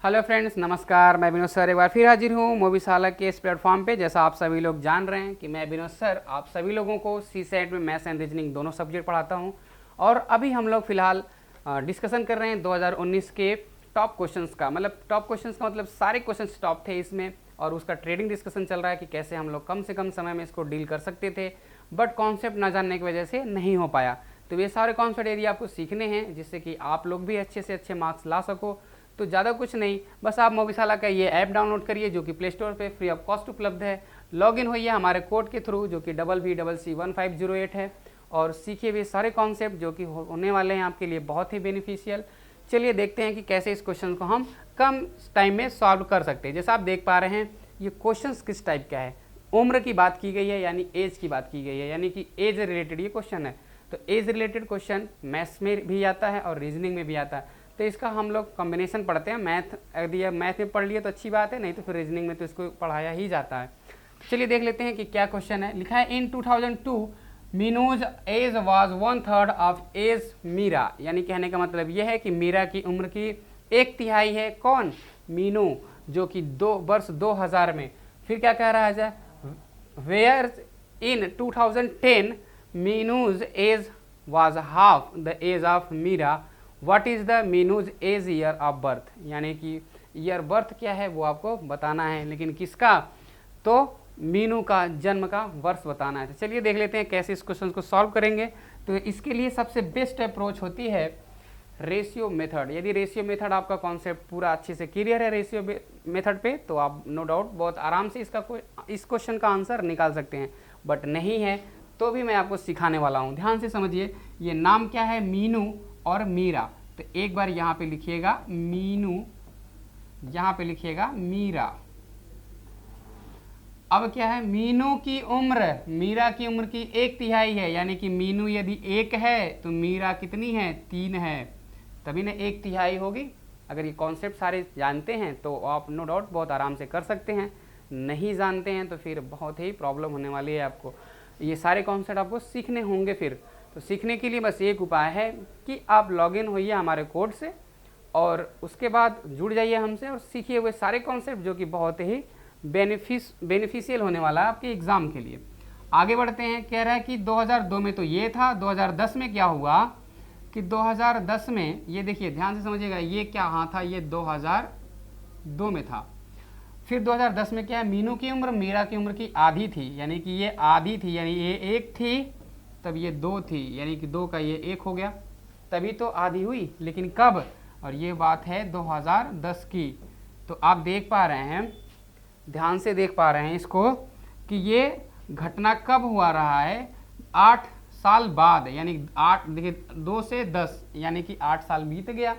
Hello friends, नमस्कार। मैं Vinod sir एक बार फिर हाजिर हूँ मोविशाला के इस प्लेटफॉर्म पे। जैसा आप सभी लोग जान रहे हैं कि मैं विनोद सर आप सभी लोगों को सीसेट में मैथ्स एंड रीजनिंग दोनों सब्जेक्ट पढ़ाता हूँ। और अभी हम लोग फिलहाल डिस्कशन कर रहे हैं 2019 के टॉप क्वेश्चंस का। टॉप क्वेश्चंस का मतलब सारे क्वेश्चंस टॉप थे इसमें, और उसका ट्रेडिंग डिस्कशन चल रहा है कि कैसे हम लोग कम से कम समय में इसको डील कर सकते थे, बट कॉन्सेप्ट ना जानने की वजह से नहीं हो पाया। तो ये सारे कॉन्सेप्ट यदि आपको सीखने हैं जिससे कि आप लोग भी अच्छे से अच्छे मार्क्स ला सको, तो ज़्यादा कुछ नहीं, बस आप मोविशाला का ये ऐप डाउनलोड करिए जो कि प्ले स्टोर पे फ्री ऑफ कॉस्ट उपलब्ध है। लॉगिन होइए हमारे कोड के थ्रू जो कि VVC1508 है, और सीखिए भी सारे कॉन्सेप्ट जो कि होने वाले हैं आपके लिए बहुत ही बेनिफिशियल। चलिए देखते हैं कि कैसे इस क्वेश्चन को हम कम टाइम में सॉल्व कर सकते हैं। जैसा आप देख पा रहे हैं ये क्वेश्चन किस टाइप का है, उम्र की बात की गई है, यानी एज की बात की गई है, यानी कि एज रिलेटेड ये क्वेश्चन है। तो एज रिलेटेड क्वेश्चन मैथ्स में भी आता है और रीजनिंग में भी आता है, तो इसका हम लोग कॉम्बिनेशन पढ़ते हैं। यदि मैथ में पढ़ लिए तो अच्छी बात है, नहीं तो फिर रीजनिंग में तो इसको पढ़ाया ही जाता है। चलिए देख लेते हैं कि क्या क्वेश्चन है। लिखा है in 2002 Meenu's age was 1/3 of age Meera, यानी कहने का मतलब यह है कि मीरा की उम्र की 1/3 है। कौन? मीनू, जो कि वर्ष 2000 में। फिर क्या कह रहा है, where in 2010 Meenu's age was half the age of Meera, what is the Meenu's age year of birth, यानी कि ईयर बर्थ क्या है वो आपको बताना है, लेकिन किसका? तो मीनू का जन्म का वर्ष बताना है। तो चलिए देख लेते हैं कैसे इस क्वेश्चन को सॉल्व करेंगे। तो इसके लिए सबसे बेस्ट अप्रोच होती है रेशियो मेथड। यदि रेशियो मेथड आपका कॉन्सेप्ट पूरा अच्छे से क्लियर है रेशियो मेथड पे, तो आप नो डाउट बहुत आराम से इस क्वेश्चन का आंसर निकाल सकते हैं। बट नहीं है तो भी मैं आपको सिखाने वाला हूँ। ध्यान से समझिए, ये नाम क्या है? मीनू और मीरा। तो एक बार यहाँ पे लिखिएगा मीनू, यहाँ पे लिखिएगा मीरा। अब क्या है? मीनू की उम्र मीरा की उम्र की 1/3 है, यानी कि मीनू यदि 1 है तो मीरा कितनी है? 3 है, तभी ना 1/3 होगी। अगर ये कॉन्सेप्ट सारे जानते हैं तो आप नो डाउट बहुत आराम से कर सकते हैं, नहीं जानते हैं तो फिर बहुत ही प्रॉब्लम होने वाली है आपको। ये सारे कॉन्सेप्ट आपको सीखने होंगे। फिर तो सीखने के लिए बस एक उपाय है कि आप लॉगिन होइए हमारे कोड से, और उसके बाद जुड़ जाइए हमसे और सीखिए हुए सारे कॉन्सेप्ट जो कि बहुत ही बेनिफिशियल होने वाला है आपके एग्ज़ाम के लिए। आगे बढ़ते हैं। कह रहा है कि 2002 में तो ये था, 2010 में क्या हुआ कि 2010 में ये देखिए ध्यान से समझिएगा, ये क्या हाँ था, ये 2002 में था। फिर 2010 में क्या है? मीनू की उम्र मीरा की उम्र की आधी थी, यानी कि ये आधी थी, यानी ये 1 थी तब ये 2 थी, यानी कि 2 का ये 1 हो गया, तभी तो आधी हुई। लेकिन कब? और ये बात है 2010 की। तो आप देख पा रहे हैं, ध्यान से देख पा रहे हैं इसको, कि ये घटना कब हुआ रहा है? 8 साल बाद, यानी 8 देखिए 2 से 10 यानी कि 8 साल बीत गया।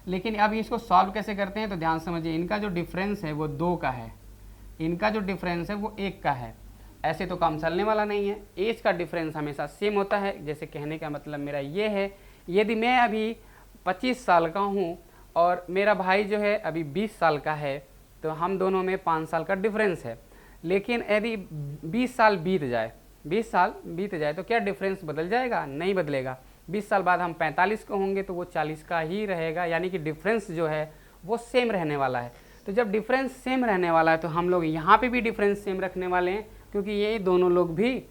लेकिन अब इसको सॉल्व कैसे करते हैं? तो ध्यान समझिए, इनका जो डिफरेंस है वो 2 का है, इनका जो डिफरेंस है वो 1 का है। ऐसे तो काम चलने वाला नहीं है। एज का डिफरेंस हमेशा सेम होता है। जैसे कहने का मतलब मेरा ये है, यदि मैं अभी 25 साल का हूँ और मेरा भाई जो है अभी 20 साल का है, तो हम दोनों में 5 साल का डिफरेंस है। लेकिन यदि 20 साल बीत जाए तो क्या डिफरेंस बदल जाएगा? नहीं बदलेगा। 20 साल बाद हम 45 को होंगे तो वो 40 का ही रहेगा, यानी कि डिफरेंस जो है वो सेम रहने वाला है। तो जब डिफरेंस सेम रहने वाला है तो हम लोग यहाँ पे भी डिफरेंस सेम रखने वाले हैं, क्योंकि ये दोनों लोग भी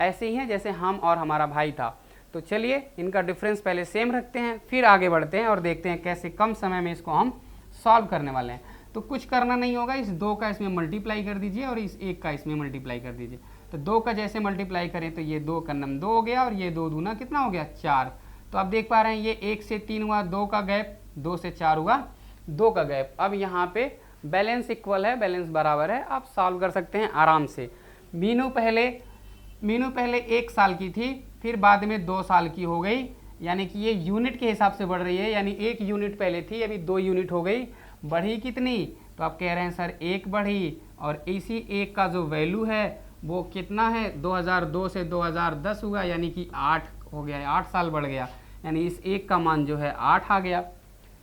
ऐसे ही हैं जैसे हम और हमारा भाई था। तो चलिए इनका डिफरेंस पहले सेम रखते हैं, फिर आगे बढ़ते हैं और देखते हैं कैसे कम समय में इसको हम सॉल्व करने वाले हैं। तो कुछ करना नहीं होगा, इस 2 का इसमें मल्टीप्लाई कर दीजिए और इस 1 का इसमें मल्टीप्लाई कर दीजिए। तो 2 का जैसे मल्टीप्लाई करें तो ये 2 का नम 2 हो गया, और ये 2 दूना कितना हो गया? 4। तो आप देख पा रहे हैं ये 1 से 3 हुआ 2 का गैप, 2 से 4 हुआ 2 का गैप। अब यहाँ पे बैलेंस इक्वल है, बैलेंस बराबर है, आप सॉल्व कर सकते हैं आराम से। मीनू पहले 1 साल की थी, फिर बाद में 2 साल की हो गई, यानी कि ये यूनिट के हिसाब से बढ़ रही है, यानी 1 यूनिट पहले थी अभी 2 यूनिट हो गई। बढ़ी कितनी? तो आप कह रहे हैं सर 1 बढ़ी, और इसी 1 का जो वैल्यू है वो कितना है? 2002 से 2010 हुआ, यानी कि 8 हो गया, 8 साल बढ़ गया, यानी इस 1 का मान जो है 8 आ गया।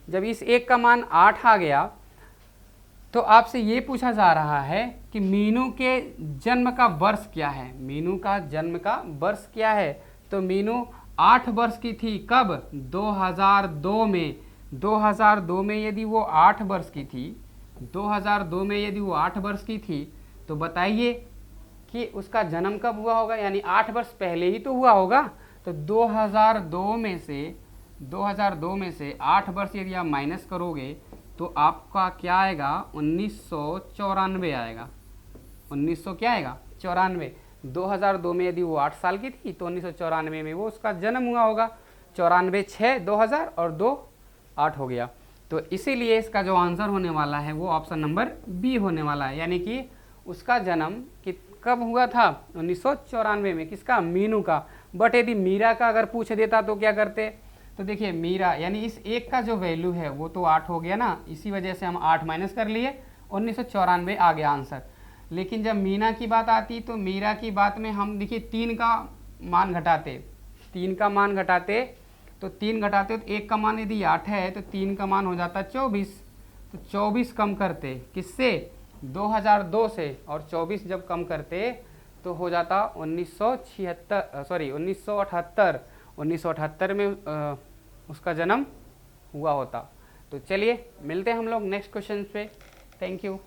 जब इस 1 का मान 8 आ गया तो आपसे ये पूछा जा रहा है कि मीनू के जन्म का वर्ष क्या है? मीनू का जन्म का वर्ष क्या है? तो मीनू 8 वर्ष की थी, कब? 2002 में। 2002 में यदि वो 8 वर्ष की थी, 2002 में यदि वो 8 वर्ष की थी, तो बताइए कि उसका जन्म कब हुआ होगा, यानी 8 वर्ष पहले ही तो हुआ होगा। तो 2002 में से 8 वर्ष यदि आप माइनस करोगे तो आपका क्या आएगा, 1994 आएगा। 1900 क्या आएगा, 94। 2002 में यदि वो 8 साल की थी तो 1994 में वो उसका जन्म हुआ होगा। 94 6 2000 और 2 8 हो गया। तो इसीलिए इसका जो आंसर होने वाला है वो ऑप्शन नंबर बी होने वाला है, यानी कि उसका जन्म कब हुआ था, 1994 में। किसका, मीनू का। बट यदि मीरा का अगर पूछ देता तो क्या करते, तो देखिए मीरा यानी इस एक का जो वैल्यू है वो तो 8 हो गया ना, इसी वजह से हम 8 माइनस कर लिए, 1994 आ गया आंसर। लेकिन जब मीना की बात आती तो मीरा की बात में हम देखिए 3 का मान घटाते, 3 का मान घटाते तो 3 घटाते तो 1 का मान यदि 8 है तो 3 का मान हो जाता 24। तो 24 कम करते किससे, 2002 से, और 24 जब कम करते तो हो जाता 1978। 1978 में उसका जन्म हुआ होता। तो चलिए मिलते हैं हम लोग नेक्स्ट क्वेश्चन पे। Thank you.